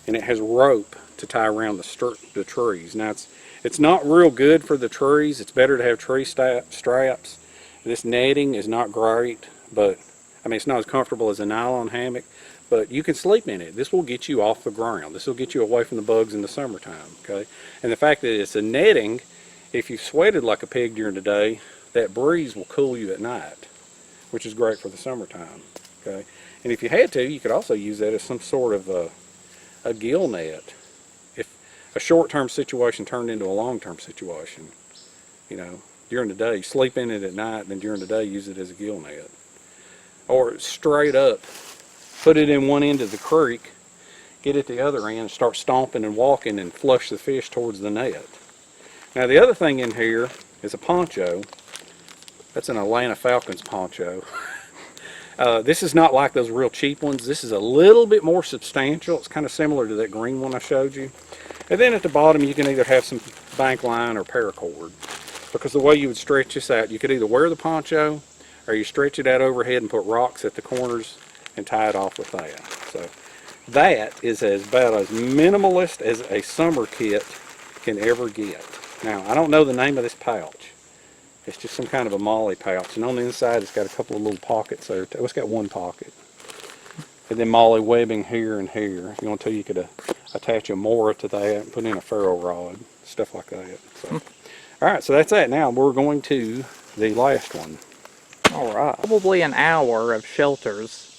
and it has rope to tie around the trees. Now it's not real good for the trees. It's better to have tree straps. This netting is not great, but I mean it's not as comfortable as a nylon hammock, but you can sleep in it. This will get you off the ground. This will get you away from the bugs in the summertime, okay? And the fact that it's a netting, if you've sweated like a pig during the day, that breeze will cool you at night, which is great for the summertime, okay? And if you had to, you could also use that as some sort of a gill net. If a short-term situation turned into a long-term situation, you know, during the day, sleep in it at night, and then during the day use it as a gill net. Or straight up, put it in one end of the creek, get it the other end, start stomping and walking and flush the fish towards the net. Now the other thing in here is a poncho. That's an Atlanta Falcons poncho. This is not like those real cheap ones. This is a little bit more substantial. It's kind of similar to that green one I showed you. And then at the bottom you can either have some bank line or paracord. Because the way you would stretch this out, you could either wear the poncho or you stretch it out overhead and put rocks at the corners and tie it off with that. So that is about as minimalist as a summer kit can ever get. Now I don't know the name of this pouch. It's just some kind of a molly pouch, and on the inside it's got a couple of little pockets there. It's got one pocket. And then molly webbing here and here. If you want to, you could attach a mora to that and put in a ferro rod, stuff like that. So, alright, so that's that. Now we're going to the last one. Alright. Probably an hour of shelters.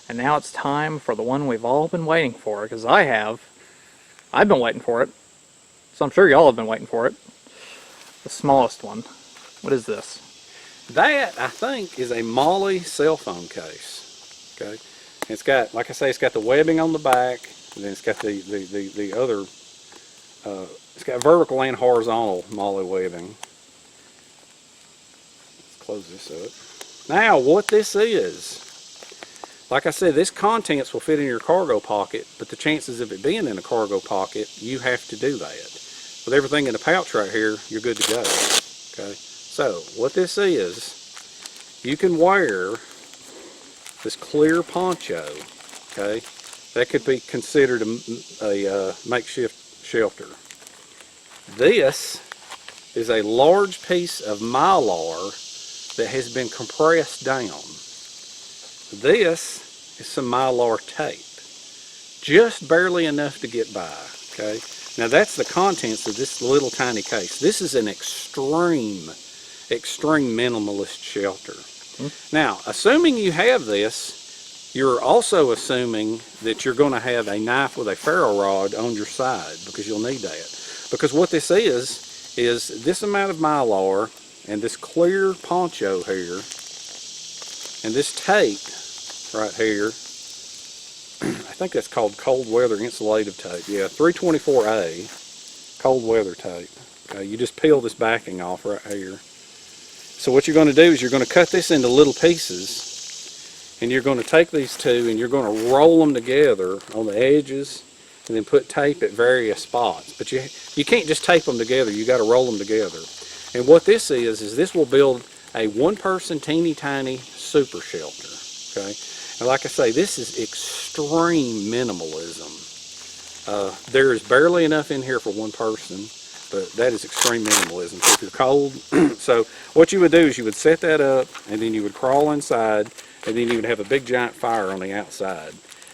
And now it's time for the one we've all been waiting for, because I've been waiting for it. So I'm sure y'all have been waiting for it. The smallest one. What is this? That, I think, is a molly cell phone case. Okay? It's got, like I say, it's got the webbing on the back, and then it's got the other, it's got vertical and horizontal molly webbing. Let's close this up. Now, what this is, like I said, this contents will fit in your cargo pocket, but the chances of it being in a cargo pocket, you have to do that. With everything in the pouch right here, you're good to go. Okay? So, what this is, you can wear this clear poncho, okay? That could be considered a makeshift shelter. This is a large piece of mylar that has been compressed down. This is some mylar tape, just barely enough to get by, okay? Now that's the contents of this little tiny case. This is an extreme minimalist shelter. Now, assuming you have this, you're also assuming that you're going to have a knife with a ferro rod on your side, because you'll need that. Because what this is this amount of mylar and this clear poncho here and this tape right here. I think that's called cold weather insulated tape. Yeah, 324A cold weather tape. Okay, you just peel this backing off right here. So what you're going to do is you're going to cut this into little pieces, and you're going to take these two and you're going to roll them together on the edges and then put tape at various spots. But you can't just tape them together, you got to roll them together. And what this is this will build a one-person teeny tiny super shelter. Okay, and like I say, this is extreme minimalism. There is barely enough in here for one person, but that is extreme minimalism. So if you're cold, so what you would do is you would set that up, and then you would crawl inside, and then you would have a big giant fire on the outside.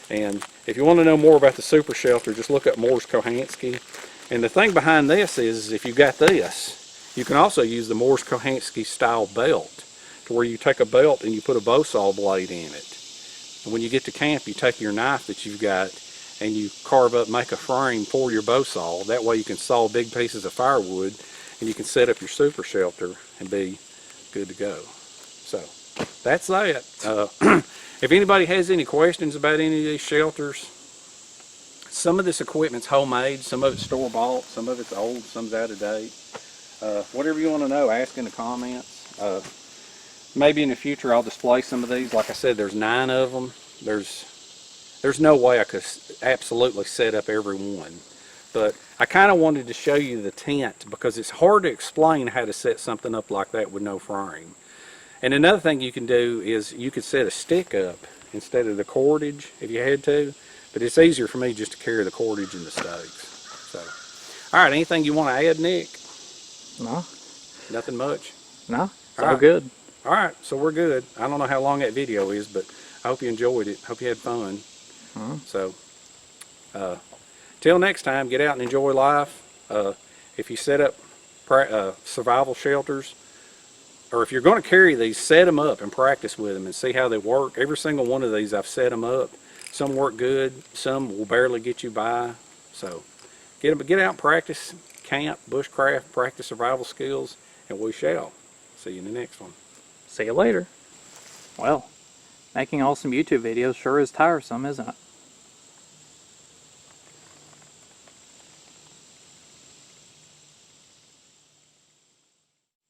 And if you want to know more about the super shelter, just look up Morse Kohansky. And the thing behind this is if you got this, you can also use the Morse Kohansky style belt, to where you take a belt and you put a bow saw blade in it. And when you get to camp, you take your knife that you've got and you carve up, make a frame for your bow saw. That way you can saw big pieces of firewood and you can set up your super shelter and be good to go. So that's that. If anybody has any questions about any of these shelters, some of this equipment's homemade, some of it's store-bought, some of it's old, some's out of date. Whatever you want to know, ask in the comments. Maybe in the future I'll display some of these. Like I said, there's 9 of them. There's no way I could absolutely set up every one. But I kind of wanted to show you the tent because it's hard to explain how to set something up like that with no frame. And another thing you can do is you could set a stick up instead of the cordage if you had to. But it's easier for me just to carry the cordage and the stakes. So, all right, anything you want to add, Nick? No. Nothing much? No, it's All all right. good. All right, so we're good. I don't know how long that video is, but I hope you enjoyed it. Hope you had fun. So, till next time, get out and enjoy life. If you set up survival shelters, or if you're going to carry these, set them up and practice with them and see how they work. Every single one of these, I've set them up. Some work good, some will barely get you by. So get out and practice, camp, bushcraft, practice survival skills, and we shall. See you in the next one. See you later. Well, making awesome YouTube videos sure is tiresome, isn't it?